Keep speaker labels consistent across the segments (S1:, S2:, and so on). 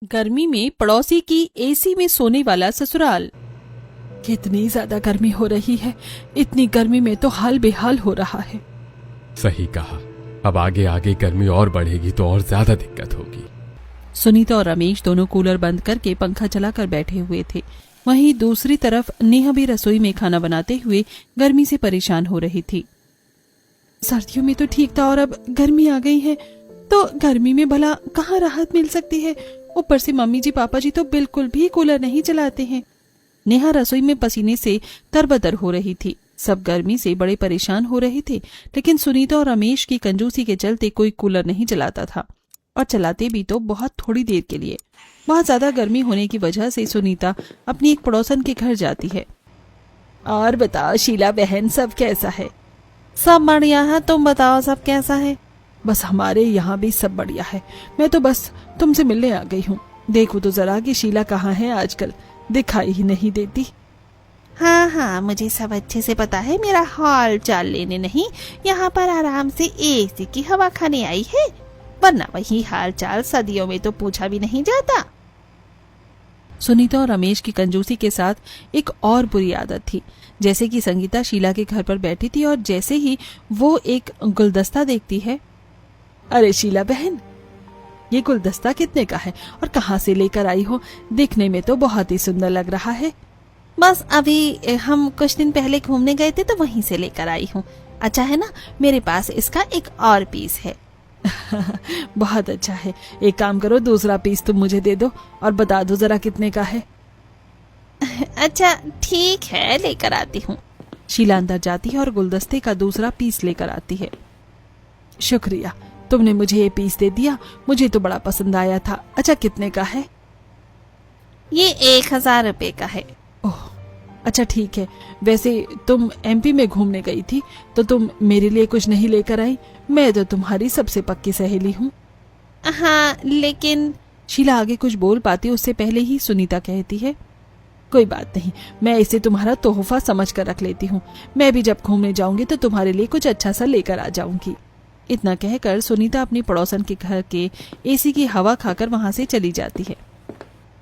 S1: गर्मी में पड़ोसी की एसी में सोने वाला ससुराल। कितनी ज्यादा गर्मी हो रही है, इतनी गर्मी में तो हाल बेहाल हो रहा है।
S2: सही कहा, अब आगे आगे गर्मी और बढ़ेगी तो और ज्यादा दिक्कत होगी।
S1: सुनीता और रमेश दोनों कूलर बंद करके पंखा चलाकर बैठे हुए थे। वहीं दूसरी तरफ नेहा भी रसोई में खाना बनाते हुए गर्मी से परेशान हो रही थी। सर्दियों में तो ठीक था और अब गर्मी आ गई है तो गर्मी में भला कहाँ राहत मिल सकती है। ऊपर से मम्मी जी पापा जी तो बिल्कुल भी कूलर नहीं चलाते हैं। नेहा रसोई में पसीने से तरबतर हो रही थी। सब गर्मी से बड़े परेशान हो रहे थे, लेकिन सुनीता और रमेश की कंजूसी के चलते कोई कूलर नहीं चलाता था, और चलाते भी तो बहुत थोड़ी देर के लिए। बहुत ज्यादा गर्मी होने की वजह से सुनीता अपनी एक पड़ोसन के घर जाती है। और बताओ शीला बहन, सब कैसा है? सब बढ़िया है, तुम बताओ सब कैसा है? बस हमारे यहाँ भी सब बढ़िया है। मैं तो बस तुमसे मिलने आ गई हूँ। देखो तो जरा कि शीला कहाँ है, आजकल दिखाई ही नहीं देती।
S3: हाँ हाँ, मुझे सब अच्छे से पता है। मेरा हाल चाल लेने नहीं, यहाँ पर आराम से एसी की हवा खाने आई है, वरना वही हाल चाल सदियों में तो पूछा भी नहीं जाता।
S1: सुनीता और रमेश की कंजूसी के साथ एक और बुरी आदत थी। जैसे कि संगीता शीला के घर पर बैठी थी और जैसे ही वो एक गुलदस्ता देखती है, अरे शीला बहन, ये गुलदस्ता कितने का है और कहाँ से लेकर आई हो? देखने में तो बहुत ही सुंदर लग रहा है।
S3: बस अभी हम कुछ दिन पहले घूमने गए थे तो वहीं से लेकर आई हूँ। अच्छा है ना, मेरे पास इसका एक और पीस है।
S1: बहुत अच्छा है। एक काम करो, दूसरा पीस तुम मुझे दे दो और बता दो जरा कितने का है।
S3: अच्छा ठीक है, लेकर आती हूँ।
S1: शीला अंदर जाती है और गुलदस्ते का दूसरा पीस लेकर आती है। शुक्रिया, तुमने मुझे ये पीस दे दिया, मुझे तो बड़ा पसंद आया था। अच्छा कितने का है?
S3: ये 1000 रुपए का है।
S1: ओह अच्छा ठीक है। वैसे तुम एमपी में घूमने गई थी तो तुम मेरे लिए कुछ नहीं लेकर आई? मैं तो तुम्हारी सबसे पक्की सहेली हूँ।
S3: हाँ लेकिन
S1: शीला आगे कुछ बोल पाती उससे पहले ही सुनीता कहती है, कोई बात नहीं, मैं इसे तुम्हारा तोहफा समझ कर रख लेती हूँ। मैं भी जब घूमने जाऊंगी तो तुम्हारे लिए कुछ अच्छा सा लेकर आ जाऊंगी। इतना कहकर सुनीता अपनी पड़ोसन के घर के एसी की हवा खाकर वहां से चली जाती है।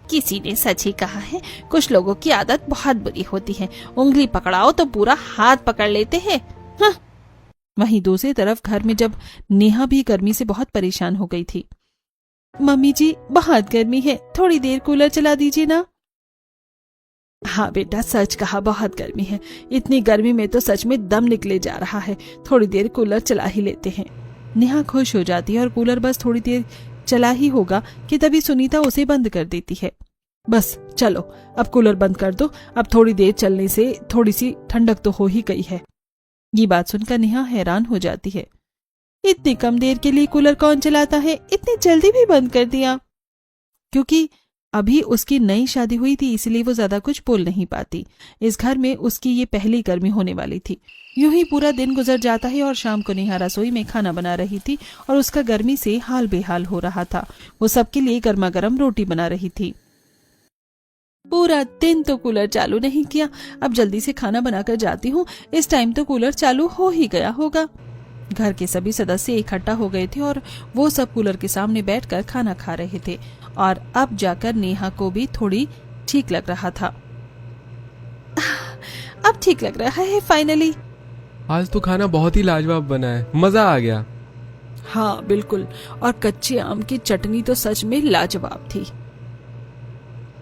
S3: किसी ने सच ही कहा है, कुछ लोगों की आदत बहुत बुरी होती है। उंगली पकड़ाओ तो पूरा हाथ पकड़ लेते हैं। हाँ।
S1: वहीं दूसरी तरफ घर में जब नेहा भी गर्मी से बहुत परेशान हो गई थी। मम्मी जी बहुत गर्मी है, थोड़ी देर कूलर चला दीजिए ना। हाँ बेटा, सच कहा, बहुत गर्मी है। इतनी गर्मी में तो सच में दम निकले जा रहा है। थोड़ी देर कूलर चला ही लेते हैं। नेहा खुश हो जाती है और कूलर बस थोड़ी देर चला ही होगा कि तभी सुनीता उसे बंद कर देती है। बस चलो अब कूलर बंद कर दो, अब थोड़ी देर चलने से थोड़ी सी ठंडक तो हो ही गई है। ये बात सुनकर नेहा हैरान हो जाती है। इतनी कम देर के लिए कूलर कौन चलाता है? इतनी जल्दी भी बंद कर दिया? क्योंकि अभी उसकी नई शादी हुई थी, इसलिए वो ज्यादा कुछ बोल नहीं पाती। इस घर में उसकी ये पहली गर्मी होने वाली थी। यूं ही पूरा दिन गुजर जाता है और शाम को नेहा रसोई में खाना बना रही थी और उसका गर्मी से हाल बेहाल हो रहा था। वो सबके लिए गर्मा गर्म रोटी बना रही थी। पूरा दिन तो कूलर चालू नहीं किया, अब जल्दी से खाना बनाकर जाती हूँ, इस टाइम तो कूलर चालू हो ही गया होगा। घर के सभी सदस्य इकट्ठा हो गए थे और वो सब कूलर के सामने बैठकर खाना खा रहे थे और अब जाकर नेहा को भी थोड़ी ठीक लग रहा था। अब ठीक लग रहा है फाइनली।
S2: आज तो खाना बहुत ही लाजवाब बना है, मजा आ गया।
S1: हाँ बिल्कुल, और कच्चे आम की चटनी तो सच में लाजवाब थी।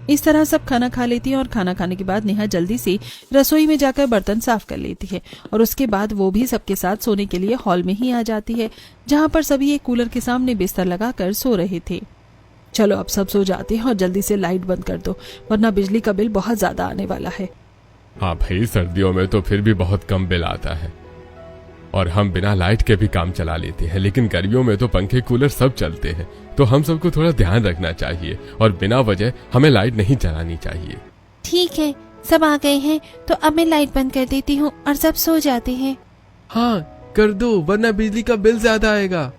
S1: इस तरह सब खाना खा लेती हैं और खाना खाने के बाद नेहा जल्दी से रसोई में जाकर बर्तन साफ कर लेती है और उसके बाद वो भी सबके साथ सोने के लिए हॉल में ही आ जाती है, जहां पर सभी एक कूलर के सामने बिस्तर लगाकर सो रहे थे। चलो अब सब सो जाते हैं और जल्दी से लाइट बंद कर दो, वरना बिजली का बिल बहुत ज्यादा आने वाला है।
S2: हाँ भाई, सर्दियों में तो फिर भी बहुत कम बिल आता है और हम बिना लाइट के भी काम चला लेते हैं, लेकिन गर्मियों में तो पंखे कूलर सब चलते हैं, तो हम सबको थोड़ा ध्यान रखना चाहिए और बिना वजह हमें लाइट नहीं चलानी चाहिए।
S3: ठीक है, सब आ गए हैं तो अब मैं लाइट बंद कर देती हूँ और सब सो जाते हैं।
S2: हाँ कर दो, वरना बिजली का बिल ज्यादा आएगा।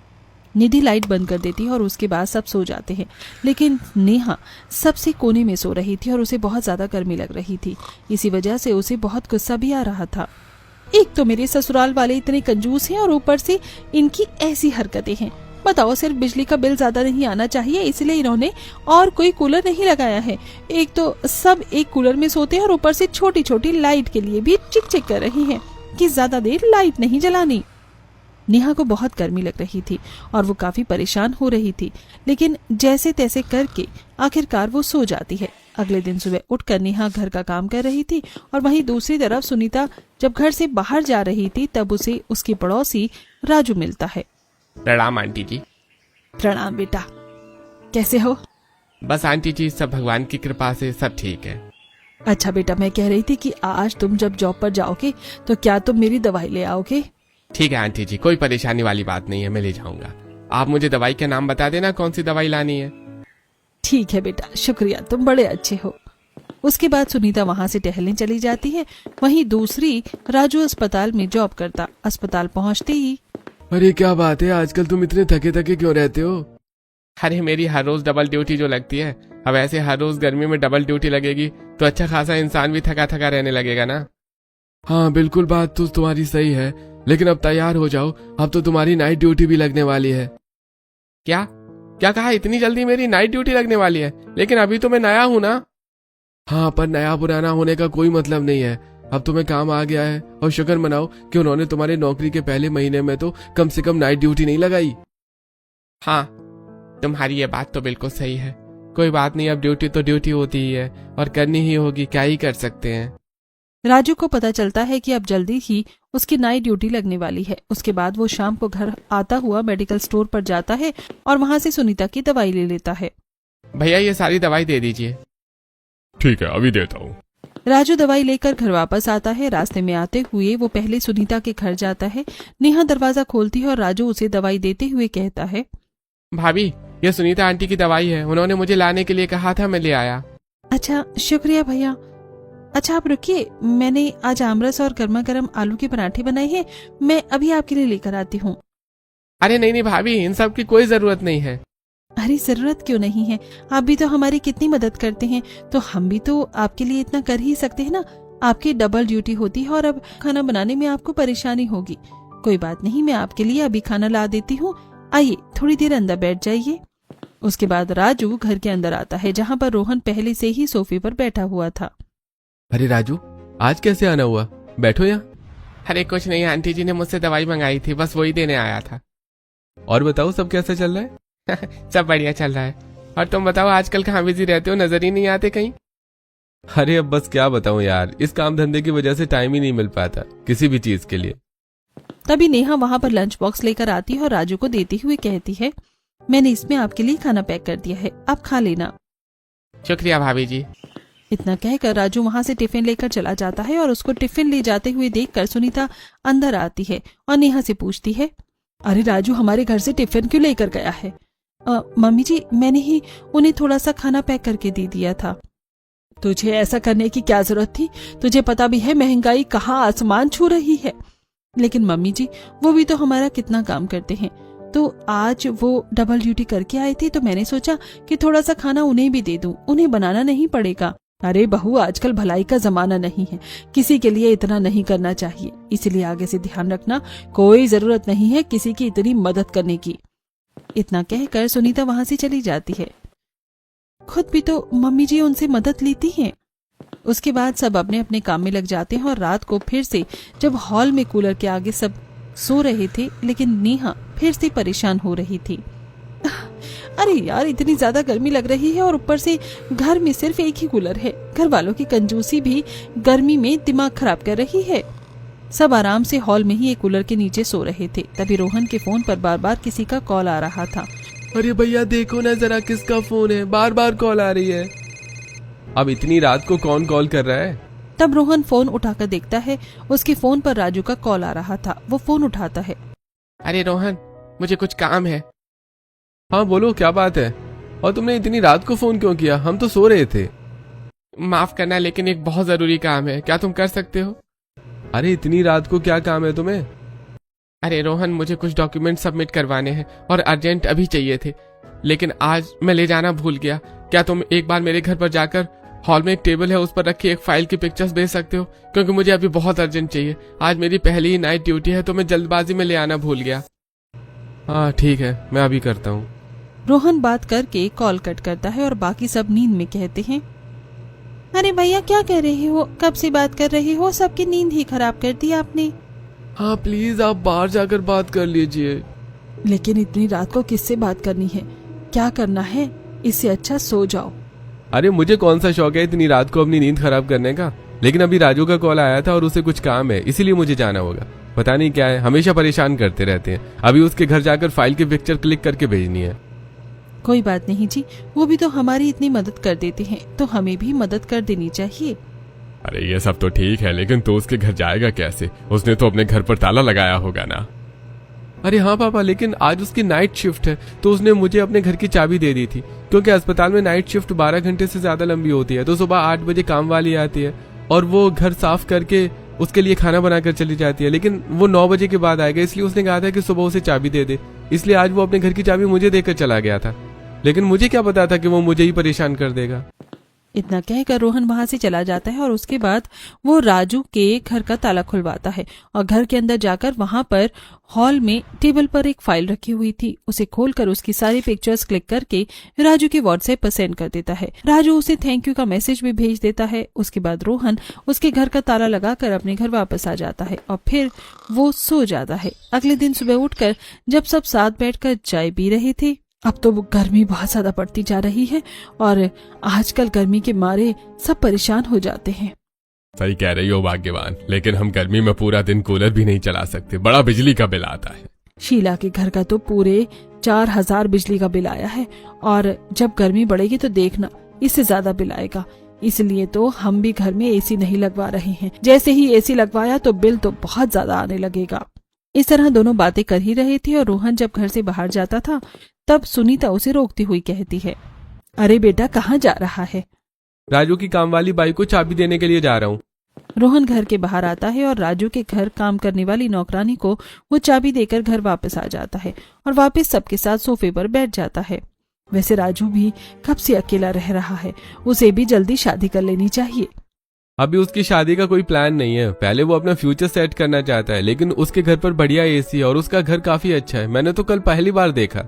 S1: निधि लाइट बंद कर देती है और उसके बाद सब सो जाते हैं, लेकिन नेहा सबसे कोने में सो रही थी और उसे बहुत ज्यादा गर्मी लग रही थी। इसी वजह से उसे बहुत गुस्सा भी आ रहा था। एक तो मेरे ससुराल वाले इतने कंजूस हैं और ऊपर से इनकी ऐसी हरकतें हैं। बताओ, सिर्फ बिजली का बिल ज्यादा नहीं आना चाहिए इसलिए इन्होंने और कोई कूलर नहीं लगाया है। एक तो सब एक कूलर में सोते हैं और ऊपर से छोटी छोटी लाइट के लिए भी चिक चिक कर रही हैं कि ज्यादा देर लाइट नहीं जलानी। नेहा को बहुत गर्मी लग रही थी और वो काफी परेशान हो रही थी, लेकिन जैसे तैसे करके आखिरकार वो सो जाती है। अगले दिन सुबह उठकर नेहा घर का काम कर रही थी और वहीं दूसरी तरफ सुनीता जब घर से बाहर जा रही थी तब उसे उसकी पड़ोसी राजू मिलता है।
S4: प्रणाम आंटी जी।
S1: प्रणाम बेटा, कैसे हो?
S4: बस आंटी जी सब भगवान की कृपा से सब ठीक है।
S1: अच्छा बेटा, मैं कह रही थी कि आज तुम जब जॉब पर जाओगे तो क्या तुम मेरी दवाई ले आओगे?
S4: ठीक है आंटी जी, कोई परेशानी वाली बात नहीं है, मैं ले जाऊंगा। आप मुझे दवाई का नाम बता देना, कौन सी दवाई लानी है।
S1: ठीक है बेटा, शुक्रिया, तुम बड़े अच्छे हो। उसके बाद सुनीता वहां से टहलने चली जाती है। वहीं दूसरी राजू अस्पताल में जॉब करता। अस्पताल पहुंचते ही,
S2: अरे क्या बात है, आजकल तुम इतने थके थके क्यों रहते हो?
S4: अरे मेरी हर रोज डबल ड्यूटी जो लगती है, अब ऐसे हर रोज गर्मी में डबल ड्यूटी लगेगी तो अच्छा खासा इंसान भी थका थका रहने लगेगा ना।
S2: हाँ बिल्कुल, बात तो तुम्हारी सही है, लेकिन अब तैयार हो जाओ, अब तो तुम्हारी नाइट ड्यूटी भी लगने वाली है।
S4: क्या क्या कहा? इतनी जल्दी मेरी नाइट ड्यूटी लगने वाली है? लेकिन अभी तो मैं नया हूँ ना।
S2: हाँ, पर नया पुराना होने का कोई मतलब नहीं है, अब तुम्हें काम आ गया है और शुक्र मनाओ कि उन्होंने तुम्हारे नौकरी के पहले महीने में तो कम से कम नाइट ड्यूटी नहीं लगाई।
S4: हाँ, तुम्हारी ये बात तो बिल्कुल सही है। कोई बात नहीं, अब ड्यूटी तो ड्यूटी होती ही है और करनी ही होगी, क्या ही कर सकते हैं।
S1: राजू को पता चलता है कि अब जल्दी ही उसकी नाइट ड्यूटी लगने वाली है। उसके बाद वो शाम को घर आता हुआ मेडिकल स्टोर पर जाता है और वहां से सुनीता की दवाई ले लेता है।
S4: भैया ये सारी दवाई दे दीजिए।
S2: ठीक है, अभी देता हूँ।
S1: राजू दवाई लेकर घर वापस आता है। रास्ते में आते हुए वो पहले सुनीता के घर जाता है। नेहा दरवाजा खोलती है और राजू उसे दवाई देते हुए कहता है,
S4: भाभी ये सुनीता आंटी की दवाई है, उन्होंने मुझे लाने के लिए कहा था, मैं ले आया।
S1: अच्छा शुक्रिया भैया। अच्छा आप रुकिए, मैंने आज आमरस और गर्मा गर्म आलू के पराठे बनाए हैं, मैं अभी आपके लिए लेकर आती हूँ।
S4: अरे नहीं नहीं भाभी, इन सब की कोई जरूरत नहीं है।
S1: अरे जरूरत क्यों नहीं है, आप भी तो हमारी कितनी मदद करते हैं, तो हम भी तो आपके लिए इतना कर ही सकते हैं ना। आपकी डबल ड्यूटी होती है और अब खाना बनाने में आपको परेशानी होगी। कोई बात नहीं, मैं आपके लिए अभी खाना ला देती हूँ, आइए थोड़ी देर अंदर बैठ जाइए। उसके बाद राजू घर के अंदर आता है जहाँ पर रोहन पहले से ही सोफे पर बैठा हुआ था।
S2: अरे राजू, आज कैसे आना हुआ? बैठो यहाँ।
S4: अरे कुछ नहीं, आंटी जी ने मुझसे दवाई मंगाई थी, बस वही देने आया था।
S2: और बताओ सब कैसा चल रहा है?
S4: सब बढ़िया चल रहा है। और तुम बताओ आजकल कहाँ बिजी रहते हो, नजर ही नहीं आते कहीं।
S2: अरे अब बस क्या बताऊं यार, इस काम धंधे की वजह से टाइम ही नहीं मिल पाता किसी भी चीज के लिए।
S1: तभी नेहा वहाँ पर लंच बॉक्स लेकर आती है और राजू को देती हुए कहती है, मैंने इसमें आपके लिए खाना पैक कर दिया है, आप खा लेना।
S4: शुक्रिया भाभी जी।
S1: इतना कहकर राजू वहाँ से टिफिन लेकर चला जाता है और उसको टिफिन ले जाते हुए देखकर सुनीता अंदर आती है और नेहा से पूछती है, अरे राजू हमारे घर से टिफिन क्यों लेकर गया है? मम्मी जी, मैंने ही उन्हें थोड़ा सा खाना पैक करके दे दिया था। तुझे ऐसा करने की क्या जरूरत थी? तुझे पता भी है महंगाई कहाँ आसमान छू रही है। लेकिन मम्मी जी, वो भी तो हमारा कितना काम करते हैं, तो आज वो डबल ड्यूटी करके आए थे तो मैंने सोचा कि थोड़ा सा खाना उन्हें भी दे दूं, उन्हें बनाना नहीं पड़ेगा। अरे बहू, आजकल भलाई का जमाना नहीं है, किसी के लिए इतना नहीं करना चाहिए, इसलिए आगे से ध्यान रखना, कोई जरूरत नहीं है किसी की इतनी मदद करने की। इतना कहकर सुनीता वहां से चली जाती है। खुद भी तो मम्मी जी उनसे मदद लेती हैं। उसके बाद सब अपने अपने काम में लग जाते हैं और रात को फिर से जब हॉल में कूलर के आगे सब सो रहे थे, लेकिन नेहा फिर से परेशान हो रही थी। अरे यार, इतनी ज्यादा गर्मी लग रही है और ऊपर से घर में सिर्फ एक ही कूलर है। घर वालों की कंजूसी भी गर्मी में दिमाग खराब कर रही है। सब आराम से हॉल में ही एक कूलर के नीचे सो रहे थे। तभी रोहन के फोन पर बार बार किसी का कॉल आ रहा था।
S2: अरे भैया देखो ना जरा, किसका फोन है, बार बार कॉल आ रही है। अब इतनी रात को कौन कॉल कर रहा है?
S1: तब रोहन फोन उठाकर देखता है, उसके फोन पर राजू का कॉल आ रहा था। वो फोन उठाता है।
S4: अरे रोहन, मुझे कुछ काम है।
S2: हाँ बोलो, क्या बात है? और तुमने इतनी रात को फोन क्यों किया? हम तो सो रहे थे।
S4: माफ करना, लेकिन एक बहुत जरूरी काम है, क्या तुम कर सकते हो?
S2: अरे इतनी रात को क्या काम है तुम्हें?
S4: अरे रोहन, मुझे कुछ डॉक्यूमेंट सबमिट करवाने हैं और अर्जेंट अभी चाहिए थे, लेकिन आज मैं ले जाना भूल गया। क्या तुम एक बार मेरे घर पर जाकर हॉल में एक टेबल है, उस पर रखी एक फाइल की पिक्चर्स भेज सकते हो? क्योंकि मुझे अभी बहुत अर्जेंट चाहिए। आज मेरी पहली ही नाइट ड्यूटी है तो मैं जल्दबाजी में ले आना भूल गया। हाँ ठीक है, मैं अभी करता हूँ।
S1: रोहन बात करके कॉल कट करता है और बाकी सब नींद में कहते हैं,
S3: अरे भैया क्या कर रहे हो, कब से बात कर रहे हो, सबकी नींद ही खराब कर दी आपने।
S4: हाँ प्लीज आप बाहर जाकर बात कर लीजिए।
S1: लेकिन इतनी रात को किससे बात करनी है, क्या करना है, इससे अच्छा सो जाओ।
S4: अरे मुझे कौन सा शौक है इतनी रात को अपनी नींद खराब करने का, लेकिन अभी राजू का कॉल आया था और उसे कुछ काम है, इसीलिए मुझे जाना होगा। पता नहीं क्या है, हमेशा परेशान करते रहते हैं। अभी उसके घर जाकर फाइल की पिक्चर क्लिक करके भेजनी है।
S1: कोई बात नहीं जी, वो भी तो हमारी इतनी मदद कर देते हैं, तो हमें भी मदद कर देनी चाहिए।
S2: अरे ये सब तो ठीक है, लेकिन तो उसके घर जाएगा कैसे? उसने तो अपने घर पर ताला लगाया होगा ना।
S4: अरे हाँ पापा, लेकिन आज उसकी नाइट शिफ्ट है, तो उसने मुझे अपने घर की चाबी दे दी थी, क्योंकि अस्पताल में नाइट शिफ्ट 12 घंटे से ज्यादा लंबी होती है। तो सुबह 8 बजे काम वाली आती है और वो घर साफ करके उसके लिए खाना बनाकर चली जाती है, लेकिन वो 9 बजे के बाद आएगा, इसलिए उसने कहा था कि सुबह उसे चाबी दे दे। इसलिए आज वो अपने घर की चाबी मुझे देकर चला गया था, लेकिन मुझे क्या पता था कि वो मुझे ही परेशान कर देगा।
S1: इतना कहकर रोहन वहां से चला जाता है और उसके बाद वो राजू के घर का ताला खुलवाता है और घर के अंदर जाकर वहां पर हॉल में टेबल पर एक फाइल रखी हुई थी, उसे खोलकर उसकी सारी पिक्चर्स क्लिक करके राजू के व्हाट्सएप पर सेंड कर देता है। राजू उसे थैंक यू का मैसेज भी भेज देता है। उसके बाद रोहन उसके घर का ताला लगाकर अपने घर वापस आ जाता है और फिर वो सो जाता है। अगले दिन सुबह उठकर जब सब साथ बैठकर चाय पी रहे थे, अब तो गर्मी बहुत ज्यादा बढ़ती जा रही है और आजकल गर्मी के मारे सब परेशान हो जाते हैं।
S2: सही कह रही हो भाग्यवान, लेकिन हम गर्मी में पूरा दिन कूलर भी नहीं चला सकते, बड़ा बिजली का बिल आता है।
S1: शीला के घर का तो पूरे 4000 बिजली का बिल आया है और जब गर्मी बढ़ेगी तो देखना इससे ज्यादा बिल आएगा। इसलिए तो हम भी घर में एसी नहीं लगवा रहे हैं, जैसे ही एसी लगवाया तो बिल तो बहुत ज्यादा आने लगेगा। इस तरह दोनों बातें कर ही रहे थे और रोहन जब घर से बाहर जाता था तब सुनीता उसे रोकती हुई कहती है, अरे बेटा कहाँ जा रहा है?
S4: राजू की काम वाली बाई को चाबी देने के लिए जा रहा हूँ।
S1: रोहन घर के बाहर आता है और राजू के घर काम करने वाली नौकरानी को वो चाबी देकर घर वापस आ जाता है और वापस सबके साथ सोफे पर बैठ जाता है। वैसे राजू भी कब से अकेला रह रहा है, उसे भी जल्दी शादी कर लेनी चाहिए।
S4: अभी उसकी शादी का कोई प्लान नहीं है, पहले वो अपना फ्यूचर सेट करना चाहता है, लेकिन उसके घर पर बढ़िया एसी है और उसका घर काफी अच्छा है। मैंने तो कल पहली बार देखा।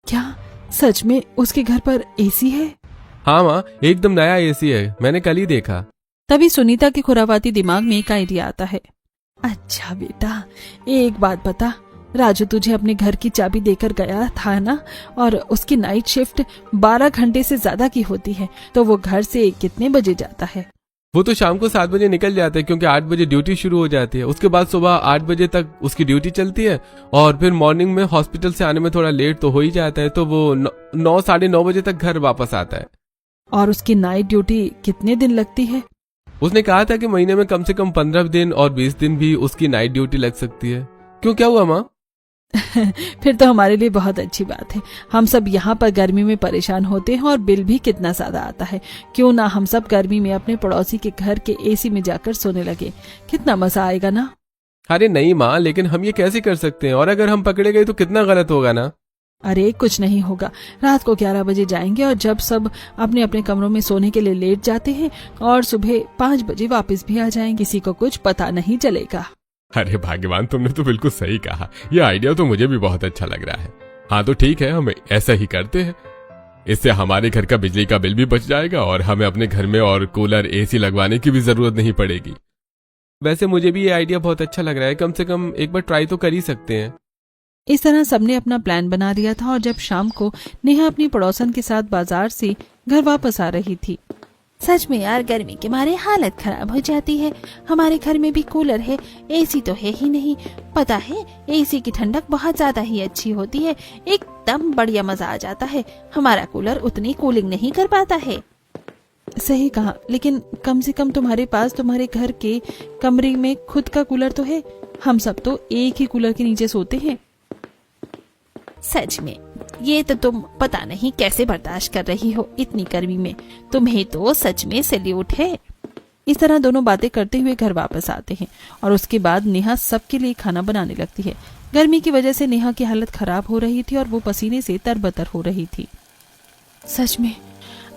S1: क्या सच में उसके घर पर एसी है?
S4: हाँ माँ, एकदम नया एसी है, मैंने कल ही देखा।
S1: तभी सुनीता के खुरावाती दिमाग में एक आइडिया आता है। अच्छा बेटा, एक बात बता, राजू तुझे अपने घर की चाबी देकर गया था ना, और उसकी नाइट शिफ्ट 12 घंटे से ज्यादा की होती है, तो वो घर से कितने बजे जाता है?
S4: वो तो शाम को 7 बजे निकल जाता है, क्योंकि 8 बजे ड्यूटी शुरू हो जाती है। उसके बाद सुबह 8 बजे तक उसकी ड्यूटी चलती है और फिर मॉर्निंग में हॉस्पिटल से आने में थोड़ा लेट तो हो ही जाता है, तो वो 9 साढ़े 9 बजे तक घर वापस आता है।
S1: और उसकी नाइट ड्यूटी कितने दिन लगती है?
S4: उसने कहा था कि महीने में कम से कम 15 दिन और 20 दिन भी उसकी नाइट ड्यूटी लग सकती है। क्यों, क्या हुआ माँ?
S1: फिर तो हमारे लिए बहुत अच्छी बात है। हम सब यहाँ पर गर्मी में परेशान होते हैं और बिल भी कितना ज्यादा आता है। क्यों ना हम सब गर्मी में अपने पड़ोसी के घर के एसी में जाकर सोने लगे, कितना मजा आएगा ना।
S4: अरे नहीं माँ, लेकिन हम ये कैसे कर सकते हैं, और अगर हम पकड़े गए तो कितना गलत होगा ना।
S1: अरे कुछ नहीं होगा, रात को 11 बजे जाएंगे और जब सब अपने अपने कमरों में सोने के लिए लेट जाते हैं और सुबह 5 बजे वापस भी आ जाएंगे, किसी को कुछ पता नहीं चलेगा।
S2: अरे भाग्यवान, तुमने तो बिल्कुल सही कहा, यह आइडिया तो मुझे भी बहुत अच्छा लग रहा है। हाँ तो ठीक है, हम ऐसा ही करते हैं। इससे हमारे घर का बिजली का बिल भी बच जाएगा और हमें अपने घर में और कूलर एसी लगवाने की भी जरूरत नहीं पड़ेगी।
S4: वैसे मुझे भी ये आइडिया बहुत अच्छा लग रहा है, कम से कम एक बार ट्राई तो कर ही सकते हैं।
S1: इस तरह सबने अपना प्लान बना लिया था और जब शाम को नेहा अपनी पड़ोसन के साथ बाजार से घर वापस आ रही थी।
S3: सच में यार, गर्मी के मारे हालत खराब हो जाती है। हमारे घर में भी कूलर है, एसी तो है ही नहीं। पता है, एसी की ठंडक बहुत ज्यादा ही अच्छी होती है, एकदम बढ़िया मजा आ जाता है। हमारा कूलर उतनी कूलिंग नहीं कर पाता है।
S1: सही कहा, लेकिन कम से कम तुम्हारे पास तुम्हारे घर के कमरे में खुद का कूलर तो है। हम सब तो एक ही कूलर के नीचे सोते हैं।
S3: सच में, ये तो तुम पता नहीं कैसे बर्दाश्त कर रही हो इतनी गर्मी में। तुम्हें तो सच में सैल्यूट है।
S1: इस तरह दोनों बातें करते हुए घर वापस आते हैं और उसके बाद नेहा सबके लिए खाना बनाने लगती है। गर्मी की वजह से नेहा की हालत खराब हो रही थी और वो पसीने से तरबतर हो रही थी। सच में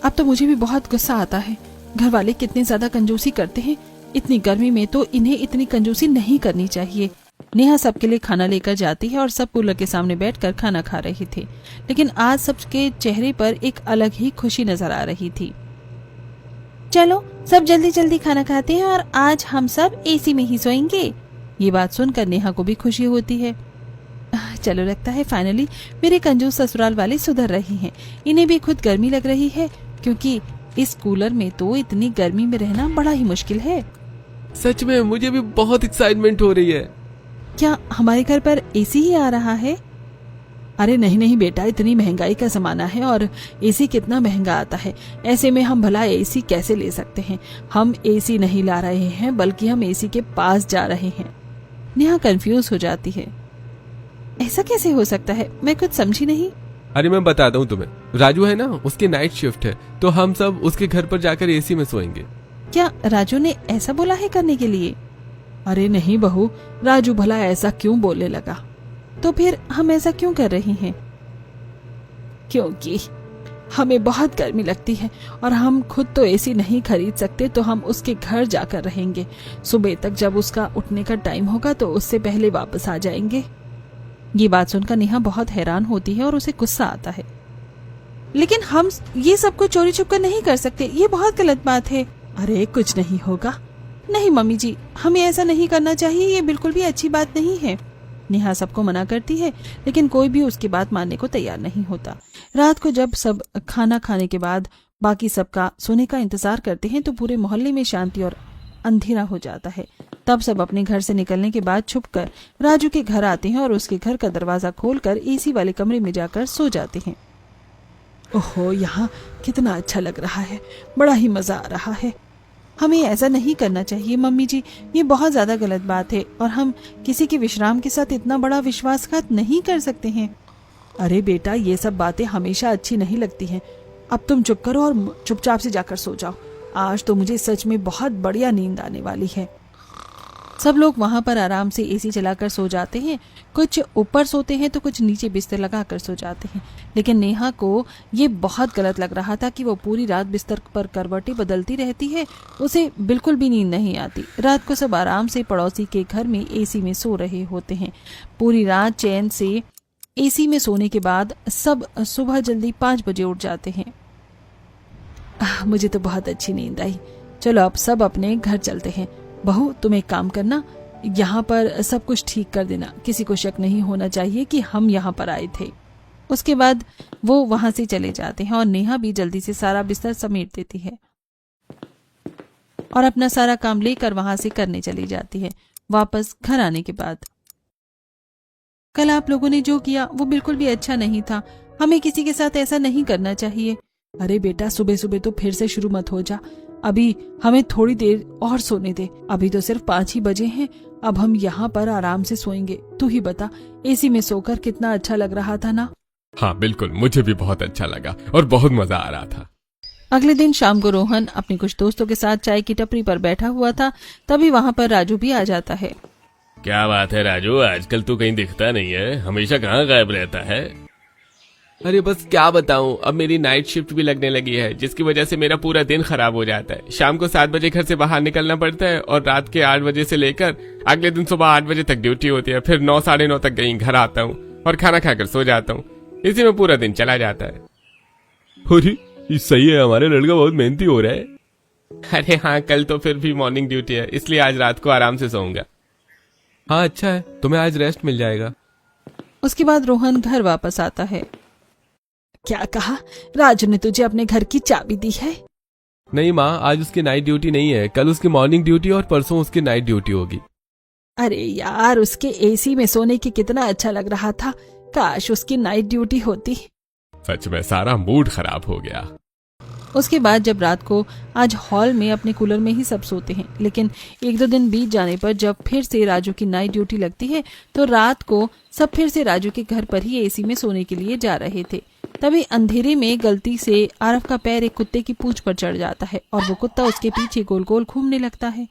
S1: अब तो मुझे भी बहुत गुस्सा आता है। घर वाले कितने ज्यादा कंजूसी करते हैं। इतनी गर्मी में तो इन्हें इतनी कंजूसी नहीं करनी चाहिए। नेहा सबके लिए खाना लेकर जाती है और सब कूलर के सामने बैठकर खाना खा रही थी, लेकिन आज सबके चेहरे पर एक अलग ही खुशी नजर आ रही थी।
S3: चलो सब जल्दी जल्दी खाना खाते हैं और आज हम सब एसी में ही सोएंगे।
S1: ये बात सुनकर नेहा को भी खुशी होती है। चलो, लगता है फाइनली मेरे कंजूस ससुराल वाले सुधर रहे हैं। इन्हें भी खुद गर्मी लग रही है, क्योंकि इस कूलर में तो इतनी गर्मी में रहना बड़ा ही मुश्किल है।
S4: सच में मुझे भी बहुत एक्साइटमेंट हो रही है।
S1: क्या हमारे घर पर एसी ही आ रहा है? अरे नहीं नहीं बेटा, इतनी महंगाई का जमाना है और एसी कितना महंगा आता है। ऐसे में हम भला एसी कैसे ले सकते हैं? हम एसी नहीं ला रहे हैं, बल्कि हम एसी के पास जा रहे हैं। नेहा कंफ्यूज हो जाती है। ऐसा कैसे हो सकता है? मैं कुछ समझी नहीं।
S4: अरे मैं बताता हूँ तुम्हें, राजू है ना, उसकी नाइट शिफ्ट है, तो हम सब उसके घर पर जाकर एसी में सोएंगे।
S1: क्या राजू ने ऐसा बोला है करने के लिए? अरे नहीं बहू, राजू भला ऐसा क्यों बोलने लगा? तो फिर हम ऐसा क्यों कर रही हैं? क्योंकि हमें बहुत गर्मी लगती है और हम खुद तो एसी नहीं खरीद सकते, तो हम उसके घर जाकर रहेंगे। सुबह तक जब उसका उठने का टाइम होगा तो उससे पहले वापस आ जाएंगे। ये बात सुनकर नेहा बहुत हैरान होती है और उसे गुस्सा आता है। लेकिन हम ये सब कुछ चोरी छुपकर नहीं कर सकते, ये बहुत गलत बात है। अरे कुछ नहीं होगा। नहीं मम्मी जी, हमें ऐसा नहीं करना चाहिए, ये बिल्कुल भी अच्छी बात नहीं है। नेहा सबको मना करती है, लेकिन कोई भी उसकी बात मानने को तैयार नहीं होता। रात को जब सब खाना खाने के बाद बाकी सबका सोने का इंतजार करते हैं तो पूरे मोहल्ले में शांति और अंधेरा हो जाता है। तब सब अपने घर से निकलने के बाद छुपकर राजू के घर आते हैं और उसके घर का दरवाजा खोलकर एसी वाले कमरे में जाकर सो जाते हैं। ओहो, यहाँ कितना अच्छा लग रहा है, बड़ा ही मजा आ रहा है। हमें ऐसा नहीं करना चाहिए मम्मी जी, ये बहुत ज्यादा गलत बात है और हम किसी के विश्राम के साथ इतना बड़ा विश्वासघात नहीं कर सकते हैं। अरे बेटा, ये सब बातें हमेशा अच्छी नहीं लगती हैं। अब तुम चुप करो और चुपचाप से जाकर सो जाओ। आज तो मुझे सच में बहुत बढ़िया नींद आने वाली है। सब लोग वहां पर आराम से एसी चलाकर सो जाते हैं। कुछ ऊपर सोते हैं तो कुछ नीचे बिस्तर लगाकर सो जाते हैं। लेकिन नेहा को ये बहुत गलत लग रहा था कि वो पूरी रात बिस्तर पर करवटें बदलती रहती है, उसे बिल्कुल भी नींद नहीं आती। रात को सब आराम से पड़ोसी के घर में एसी में सो रहे होते हैं। पूरी रात चैन से एसी में सोने के बाद सब सुबह जल्दी 5 बजे उठ जाते हैं। मुझे तो बहुत अच्छी नींद आई। चलो अब सब अपने घर चलते हैं। बहू, तुम एक काम करना, यहाँ पर सब कुछ ठीक कर देना। किसी को शक नहीं होना चाहिए कि हम यहाँ पर आए थे। उसके बाद वो वहां से चले जाते हैं और नेहा भी जल्दी से सारा बिस्तर समेट देती है और अपना सारा काम लेकर वहां से करने चली जाती है। वापस घर आने के बाद, कल आप लोगों ने जो किया वो बिल्कुल भी अच्छा नहीं था। हमें किसी के साथ ऐसा नहीं करना चाहिए। अरे बेटा, सुबह सुबह तो फिर से शुरू मत हो जा। अभी हमें थोड़ी देर और सोने दे। अभी तो सिर्फ 5 ही बजे हैं। अब हम यहाँ पर आराम से सोएंगे। तू ही बता, एसी में सोकर कितना अच्छा लग रहा था ना?
S2: हाँ बिल्कुल, मुझे भी बहुत अच्छा लगा और बहुत मजा आ रहा था।
S1: अगले दिन शाम को रोहन अपने कुछ दोस्तों के साथ चाय की टपरी पर बैठा हुआ था। तभी वहाँ पर राजू भी आ जाता है।
S2: क्या बात है राजू, आजकल तू कहीं दिखता नहीं है, हमेशा कहाँ गायब रहता है?
S4: अरे बस क्या बताऊं, अब मेरी नाइट शिफ्ट भी लगने लगी है, जिसकी वजह से मेरा पूरा दिन खराब हो जाता है। शाम को 7 बजे घर से बाहर निकलना पड़ता है और रात के 8 बजे से लेकर अगले दिन सुबह 8 बजे तक ड्यूटी होती है। फिर 9 साढ़े 9 तक कहीं घर आता हूँ और खाना खाकर सो जाता हूँ। इसी में पूरा दिन चला जाता है।
S2: अरे सही है, हमारे लड़का बहुत मेहनती हो रहा है।
S4: अरे हाँ, कल तो फिर भी मॉर्निंग ड्यूटी है, इसलिए आज रात को आराम से सोऊंगा। हाँ अच्छा है, तुम्हें आज रेस्ट मिल जाएगा।
S1: उसके बाद रोहन घर वापस आता है। क्या कहा? राजू ने तुझे अपने घर की चाबी दी है?
S4: नहीं माँ, आज उसकी नाइट ड्यूटी नहीं है, कल उसकी मॉर्निंग ड्यूटी और परसों उसकी नाइट ड्यूटी होगी।
S1: अरे यार, उसके एसी में सोने की कितना अच्छा लग रहा था। काश उसकी नाइट ड्यूटी होती।
S2: सच में सारा मूड खराब हो गया।
S1: उसके बाद जब रात को आज हॉल में अपने कूलर में ही सब सोते हैं, लेकिन 1-2 दिन बीत जाने पर जब फिर से राजू की नाइट ड्यूटी लगती है तो रात को सब फिर से राजू के घर पर ही एसी में सोने के लिए जा रहे थे। तभी अंधेरे में गलती से आरफ का पैर एक कुत्ते की पूंछ पर चढ़ जाता है और वो कुत्ता उसके पीछे गोल गोल घूमने लगता है।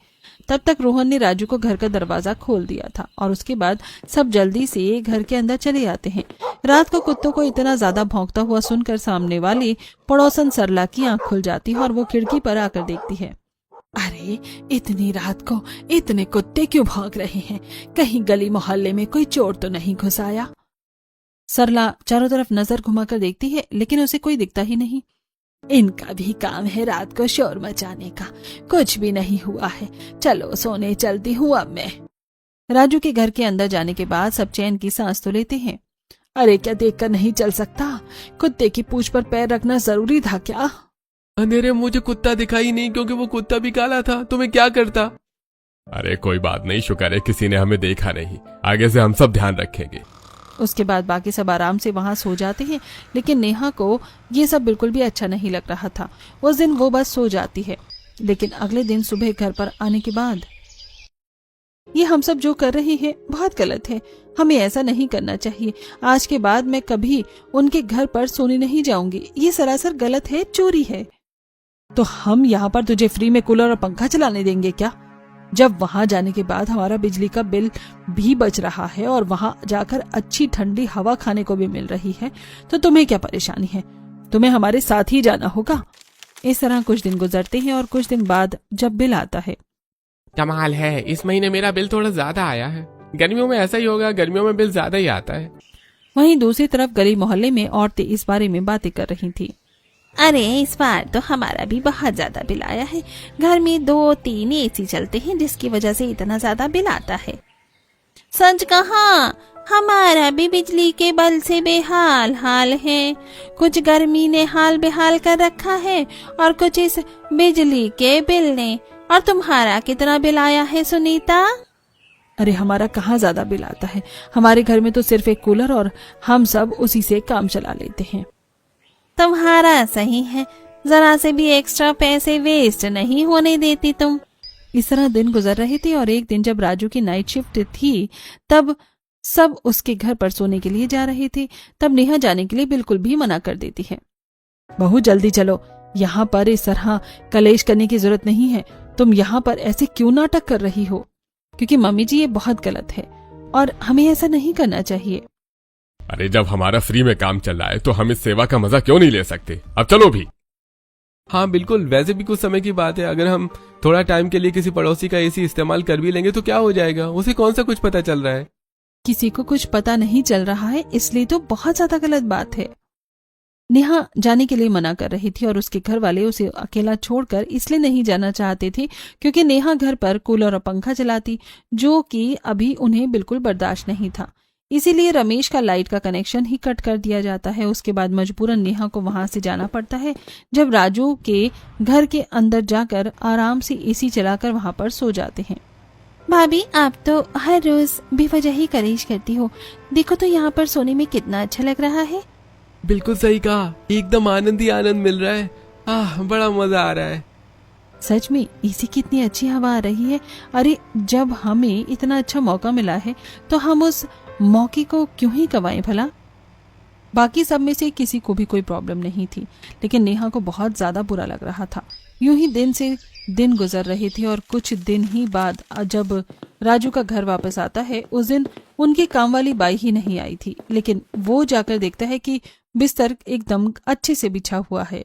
S1: तब तक रोहन ने राजू को घर का दरवाजा खोल दिया था और उसके बाद सब जल्दी से घर के अंदर चले आते हैं। रात को कुत्तों को इतना ज्यादा भौंकता हुआ सुनकर सामने वाले पड़ोसन सरला की आंख खुल जाती है और वो खिड़की पर आकर देखती है। अरे इतनी रात को इतने कुत्ते क्यों भौंक रहे हैं? कहीं गली मोहल्ले में कोई चोर तो नहीं घुस आया? सरला चारों तरफ नजर घुमाकर देखती है, लेकिन उसे कोई दिखता ही नहीं। इनका भी काम है रात को शोर मचाने का। कुछ भी नहीं हुआ है, चलो सोने चलती हूँ अब मैं। राजू के घर के अंदर जाने के बाद सब चैन की सांस तो लेते हैं। अरे क्या देखकर नहीं चल सकता? कुत्ते की पूंछ पर पैर रखना जरूरी था क्या?
S4: अंधेरे में मुझे कुत्ता दिखाई नहीं, क्योंकि वो कुत्ता भी काला था, तो मैं क्या करता।
S2: अरे कोई बात नहीं, शुक्र है किसी ने हमें देखा नहीं। आगे से हम सब ध्यान रखेंगे।
S1: उसके बाद बाकी सब आराम से वहां सो जाते हैं, लेकिन नेहा को ये सब बिल्कुल भी अच्छा नहीं लग रहा था। उस दिन वो बस सो जाती है, लेकिन अगले दिन सुबह घर पर आने के बाद, ये हम सब जो कर रहे हैं बहुत गलत है, हमें ऐसा नहीं करना चाहिए। आज के बाद मैं कभी उनके घर पर सोने नहीं जाऊंगी। ये सरासर गलत है, चोरी है। तो हम यहाँ पर तुझे फ्री में कूलर और पंखा चलाने देंगे क्या? जब वहां जाने के बाद हमारा बिजली का बिल भी बच रहा है और वहां जाकर अच्छी ठंडी हवा खाने को भी मिल रही है, तो तुम्हें क्या परेशानी है? तुम्हें हमारे साथ ही जाना होगा। इस तरह कुछ दिन गुजरते हैं और कुछ दिन बाद जब बिल आता है,
S4: कमाल है, इस महीने मेरा बिल थोड़ा ज्यादा आया है। गर्मियों में ऐसा ही होगा, गर्मियों में बिल ज्यादा ही आता है।
S1: वहीं दूसरी तरफ गली मोहल्ले में औरतें इस बारे में बातें कर रही थी।
S3: अरे इस बार तो हमारा भी बहुत ज्यादा बिल आया है। घर में 2-3 एसी चलते हैं, जिसकी वजह से इतना ज्यादा बिल आता है। सच कहा, हमारा भी बिजली के बिल से बेहाल हाल है। कुछ गर्मी ने हाल बेहाल कर रखा है और कुछ इस बिजली के बिल ने। और तुम्हारा कितना बिल आया है सुनीता?
S1: अरे हमारा कहाँ ज्यादा बिल आता है, हमारे घर में तो सिर्फ एक कूलर और हम सब उसी से काम चला लेते हैं।
S3: तुम्हारा सही है, जरा से भी एक्स्ट्रा पैसे वेस्ट नहीं होने देती तुम।
S1: इस तरह दिन गुजर रहे थे और एक दिन जब राजू की नाइट शिफ्ट थी, तब सब उसके घर पर सोने के लिए जा रहे थे। तब नेहा जाने के लिए बिल्कुल भी मना कर देती है। बहू जल्दी चलो, यहाँ पर इस तरह कलेश करने की जरूरत नहीं है। तुम यहाँ पर ऐसे क्यों नाटक कर रही हो? क्योंकि मम्मी जी ये बहुत गलत है और हमें ऐसा नहीं करना चाहिए।
S2: अरे जब हमारा फ्री में काम चल रहा है तो हम इस सेवा का मजा क्यों नहीं ले सकते? अब चलो भी।
S4: हाँ बिल्कुल, वैसे भी कुछ समय की बात है। अगर हम थोड़ा टाइम के लिए किसी पड़ोसी का एसी इस्तेमाल कर भी लेंगे तो क्या हो जाएगा? उसे कौन सा कुछ पता चल रहा है?
S1: किसी को कुछ पता नहीं चल रहा है, इसलिए तो बहुत ज्यादा गलत बात है। नेहा जाने के लिए मना कर रही थी और उसके घर वाले उसे अकेला छोड़कर इसलिए नहीं जाना चाहते थे क्योंकि नेहा घर पर कूलर और पंखा चलाती, जो कि अभी उन्हें बिल्कुल बर्दाश्त नहीं था। इसीलिए रमेश का लाइट का कनेक्शन ही कट कर दिया जाता है। उसके बाद मजबूरन नेहा को वहां से जाना पड़ता है। जब राजू के घर के अंदर जाकर आराम से एसी चलाकर वहां पर सो जाते हैं।
S3: भाभी आप तो हर रोज बेवजह ही कलेश करती हो। देखो तो यहाँ पर सोने में कितना अच्छा लग रहा है।
S4: बिल्कुल सही कहा, एकदम आनंद ही आनंद मिल रहा है। बड़ा मजा आ रहा है।
S1: सच में एसी की इतनी अच्छी हवा आ रही है। अरे जब हमें इतना अच्छा मौका मिला है तो हम उस मौके को क्यों ही गवाएं भला। बाकी सब में से किसी को भी कोई प्रॉब्लम नहीं थी, लेकिन नेहा को बहुत ज्यादा बुरा लग रहा था। यूं ही दिन से दिन गुजर रहे थे और कुछ दिन ही बाद जब राजू का घर वापस आता है, उस दिन उनकी काम वाली बाई ही नहीं आई थी, लेकिन वो जाकर देखता है कि बिस्तर एकदम अच्छे से बिछा हुआ है।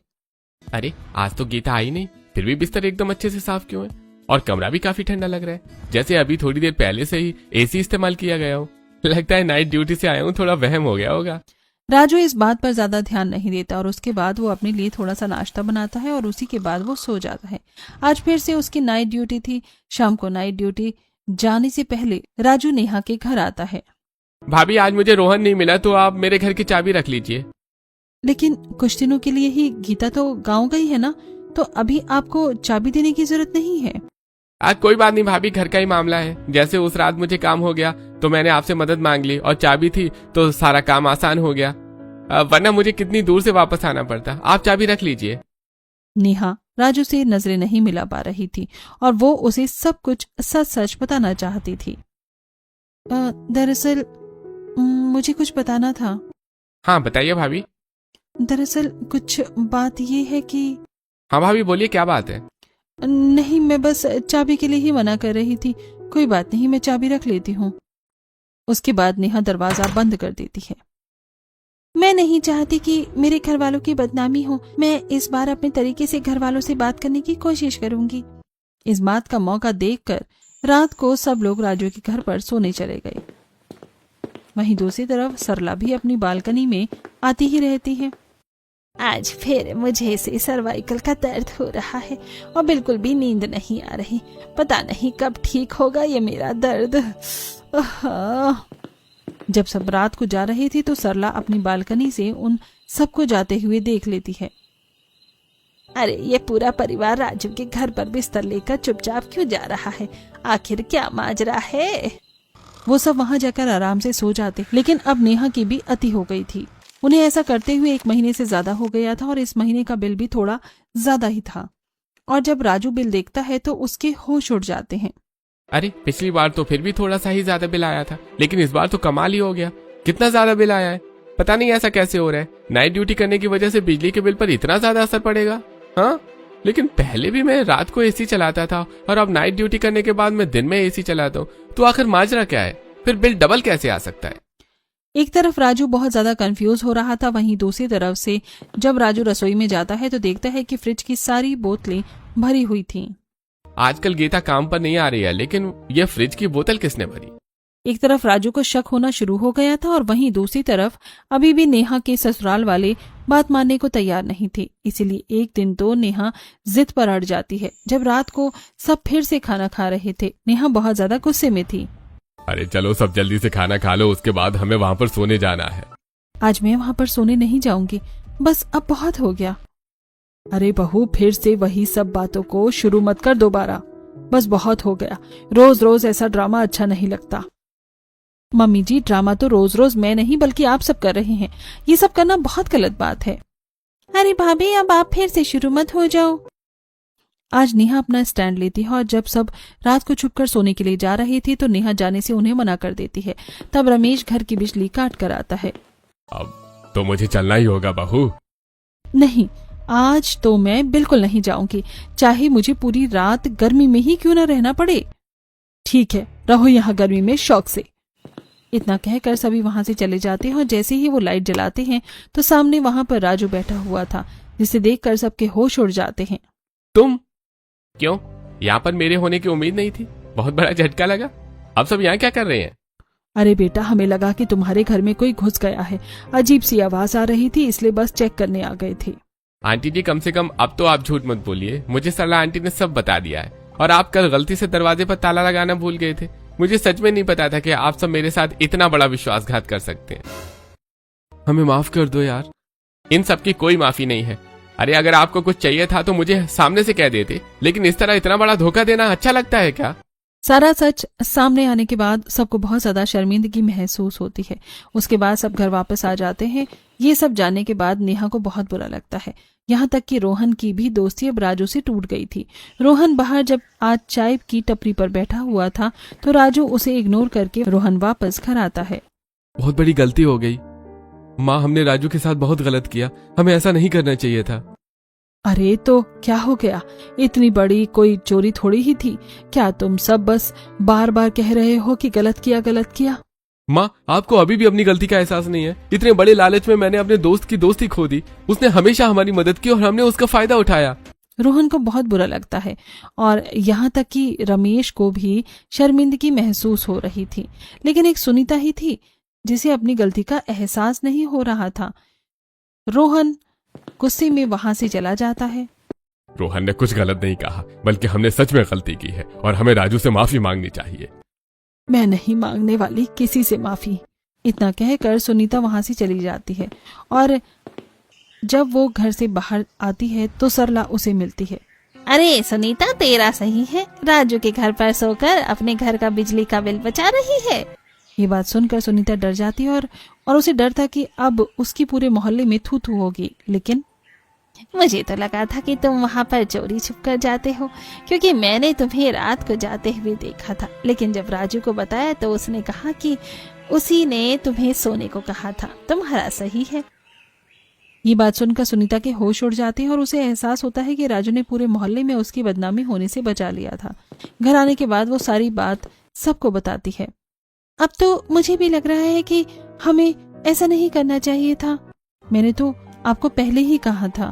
S4: अरे आज तो गीता आई नहीं, फिर भी बिस्तर एकदम अच्छे से साफ क्यों है? और कमरा भी काफी ठंडा लग रहा है, जैसे अभी थोड़ी देर पहले से ही एसी इस्तेमाल किया गया हो। लगता है नाइट ड्यूटी से आया हूँ, थोड़ा वहम हो गया होगा।
S1: राजू इस बात पर ज्यादा ध्यान नहीं देता और उसके बाद वो अपने लिए थोड़ा सा नाश्ता बनाता है और उसी के बाद वो सो जाता है। आज फिर से उसकी नाइट ड्यूटी थी। शाम को नाइट ड्यूटी जाने से पहले राजू नेहा के घर आता है।
S4: भाभी आज मुझे रोहन नहीं मिला, तो आप मेरे घर की चाबी रख लीजिए।
S1: लेकिन कुछ दिनों के लिए ही गीता तो गाँव गई है ना, तो अभी आपको चाबी देने की जरूरत नहीं है।
S4: कोई बात नहीं भाभी, घर का ही मामला है। जैसे उस रात मुझे काम हो गया तो मैंने आपसे मदद मांग ली और चाबी थी तो सारा काम आसान हो गया, वरना मुझे कितनी दूर से वापस आना पड़ता। आप चाबी रख लीजिए।
S1: नेहा राजू से नजरें नहीं मिला पा रही थी और वो उसे सब कुछ सच सच बताना चाहती थी। दरअसल मुझे कुछ बताना था।
S4: हाँ बताइए भाभी।
S1: दरअसल कुछ बात ये है कि।
S4: हाँ भाभी बोलिए, क्या बात है?
S1: नहीं, मैं बस चाबी के लिए ही मना कर रही थी। कोई बात नहीं, मैं चाबी रख लेती हूँ। उसके बाद नेहा दरवाजा बंद कर देती है।
S3: मैं नहीं चाहती कि मेरे घर वालों की बदनामी हो। मैं इस बार अपने तरीके से घर वालों से बात करने की कोशिश करूंगी।
S1: इस बात का मौका देखकर रात को सब लोग राजू के घर पर सोने चले गए। वहीं दूसरी तरफ सरला भी अपनी बालकनी में आती ही रहती है।
S3: आज फिर मुझे से सर्वाइकल का दर्द हो रहा है और बिल्कुल भी नींद नहीं आ रही। पता नहीं कब ठीक होगा ये मेरा दर्द।
S1: जब सब रात को जा रही थी तो सरला अपनी बालकनी से उन सबको जाते हुए देख लेती है।
S3: अरे ये पूरा परिवार राजू के घर पर बिस्तर लेकर चुपचाप क्यों जा रहा है? आखिर क्या माजरा है?
S1: वो सब वहां जाकर आराम से सो जाते, लेकिन अब नेहा की भी अति हो गई थी। उन्हें ऐसा करते हुए 1 महीने से ज्यादा हो गया था और इस महीने का बिल भी थोड़ा ज्यादा ही था। और जब राजू बिल देखता है तो उसके होश उड़ जाते हैं।
S4: अरे पिछली बार तो फिर भी थोड़ा सा ही ज्यादा बिल आया था, लेकिन इस बार तो कमाल ही हो गया। कितना ज्यादा बिल आया है, पता नहीं ऐसा कैसे हो रहा है। नाइट ड्यूटी करने की वजह से बिजली के बिल पर इतना ज्यादा असर पड़ेगा? हाँ, लेकिन पहले भी मैं रात को एसी चलाता था और अब नाइट ड्यूटी करने के बाद मैं दिन में एसी चलाता हूँ, तो आखिर माजरा क्या है? फिर बिल डबल कैसे आ सकता है?
S1: एक तरफ राजू बहुत ज्यादा कंफ्यूज हो रहा था, वहीं दूसरी तरफ से जब राजू रसोई में जाता है तो देखता है कि फ्रिज की सारी बोतलें भरी हुई थीं।
S4: आजकल गीता काम पर नहीं आ रही है, लेकिन ये फ्रिज की बोतल किसने भरी?
S1: एक तरफ राजू को शक होना शुरू हो गया था और वहीं दूसरी तरफ अभी भी नेहा के ससुराल वाले बात मानने को तैयार नहीं थे। इसीलिए एक दिन तो नेहा जिद पर अड़ जाती है। जब रात को सब फिर से खाना खा रहे थे, नेहा बहुत ज्यादा गुस्से में थी।
S2: अरे चलो सब जल्दी से खाना खा लो, उसके बाद हमें वहां पर सोने जाना है।
S1: आज मैं वहां पर सोने नहीं जाऊंगी, बस अब बहुत हो गया। अरे बहू, फिर से वही सब बातों को शुरू मत कर दोबारा, बस बहुत हो गया। रोज रोज ऐसा ड्रामा अच्छा नहीं लगता। मम्मी जी, ड्रामा तो रोज रोज मैं नहीं बल्कि आप सब कर रहे हैं। ये सब करना बहुत गलत बात है।
S3: अरे भाभी, अब आप फिर से शुरू मत हो जाओ।
S1: आज नेहा अपना स्टैंड लेती है और जब सब रात को छुपकर सोने के लिए जा रही थी तो नेहा जाने से उन्हें मना कर देती है। तब रमेश घर की बिजली काट कर आता है।
S2: अब तो मुझे चलना ही होगा बहू।
S1: नहीं, आज तो मैं बिल्कुल नहीं जाऊंगी, चाहे मुझे पूरी रात गर्मी में ही क्यों न रहना पड़े। ठीक है, रहो यहाँ गर्मी में शौक से। इतना कहकर सभी वहां से चले जाते हैं और जैसे ही वो लाइट जलाते हैं तो सामने वहां पर राजू बैठा हुआ था, जिसे देखकर सबके होश उड़ जाते हैं।
S4: तुम क्यों? यहाँ पर मेरे होने की उम्मीद नहीं थी, बहुत बड़ा झटका लगा। अब सब यहाँ क्या कर रहे हैं?
S1: अरे बेटा, हमें लगा कि तुम्हारे घर में कोई घुस गया है। अजीब सी आवाज आ रही थी, इसलिए बस चेक करने आ गए थे।
S4: आंटी जी, कम से कम अब तो आप झूठ मत बोलिए। मुझे सरला आंटी ने सब बता दिया है और आप कल गलती से दरवाजे पर ताला लगाना भूल गए थे। मुझे सच में नहीं पता था कि आप सब मेरे साथ इतना बड़ा विश्वासघात कर सकते हैं। हमें माफ कर दो यार। इन सब की कोई माफी नहीं है। अरे अगर आपको कुछ चाहिए था तो मुझे सामने से कह देते, लेकिन इस तरह इतना बड़ा धोखा देना अच्छा लगता है क्या?
S1: सारा सच सामने आने के बाद सबको बहुत ज्यादा शर्मिंदगी महसूस होती है। उसके बाद सब घर वापस आ जाते हैं। ये सब जानने के बाद नेहा को बहुत बुरा लगता है। यहाँ तक कि रोहन की भी दोस्ती अब राजू से टूट गई थी। रोहन बाहर जब आज चाय की टपरी पर बैठा हुआ था तो राजू उसे इग्नोर करके रोहन वापस घर आता है।
S4: बहुत बड़ी गलती हो गई माँ, हमने राजू के साथ बहुत गलत किया। हमें ऐसा नहीं करना चाहिए था।
S1: अरे तो क्या हो गया? इतनी बड़ी कोई चोरी थोड़ी ही थी। क्या तुम सब बस बार बार कह रहे हो कि गलत किया?
S4: माँ, आपको अभी भी अपनी गलती का एहसास नहीं है? इतने बड़े लालच में मैंने अपने दोस्त की दोस्ती खो दी। उसने हमेशा हमारी मदद की और हमने उसका फायदा उठाया।
S1: रोहन को बहुत बुरा लगता है और यहाँ तक कि रमेश को भी शर्मिंदगी महसूस हो रही थी, लेकिन एक सुनीता ही थी जिसे अपनी गलती का एहसास नहीं हो रहा था। रोहन गुस्से में वहां से चला जाता है।
S2: रोहन ने कुछ गलत नहीं कहा, बल्कि हमने सच में गलती की है और हमें राजू से माफी मांगनी चाहिए।
S1: मैं नहीं मांगने वाली किसी से माफी। इतना कहकर सुनीता वहां से चली जाती है और जब वो घर से बाहर आती है तो सरला उसे मिलती है।
S3: अरे सुनीता, तेरा सही है, राजू के घर पर सोकर अपने घर का बिजली का बिल बचा रही है।
S1: ये बात सुनकर सुनीता डर जाती है और उसे डर था कि अब उसकी पूरे मोहल्ले में थू थू होगी। लेकिन
S3: मुझे तो लगा था कि तुम वहाँ पर चोरी छुप कर जाते हो, क्योंकि मैंने तुम्हें रात को जाते हुए देखा था। लेकिन जब राजू को बताया तो उसने कहा कि उसी ने तुम्हें सोने को कहा था। तुम्हारा सही है।
S1: ये बात सुनकर सुनीता के होश उड़ जाते हैं और उसे एहसास होता है कि राजू ने पूरे मोहल्ले में उसकी बदनामी होने से बचा लिया था। घर आने के बाद वो सारी बात सबको बताती है।
S3: अब तो मुझे भी लग रहा है कि
S1: हमें ऐसा नहीं करना चाहिए था। मैंने तो आपको पहले ही कहा था।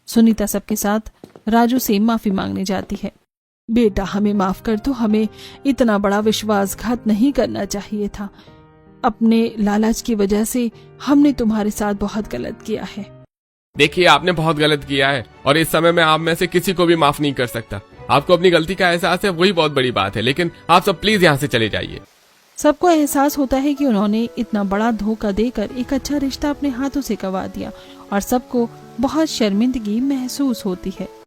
S1: सुनीता सबके साथ राजू से माफी मांगने जाती है। बेटा हमें माफ कर दो, हमें इतना बड़ा विश्वासघात नहीं करना चाहिए था। अपने लालच की वजह से हमने तुम्हारे साथ बहुत गलत किया है।
S4: देखिए, आपने बहुत गलत किया है और इस समय मैं आप में से किसी को भी माफ नहीं कर सकता। आपको अपनी गलती का एहसास है, वही बहुत बड़ी बात है, लेकिन आप सब प्लीज यहाँ से चले जाइए।
S1: सबको एहसास होता है कि उन्होंने इतना बड़ा धोखा देकर एक अच्छा रिश्ता अपने हाथों से गंवा दिया और सबको बहुत शर्मिंदगी महसूस होती है।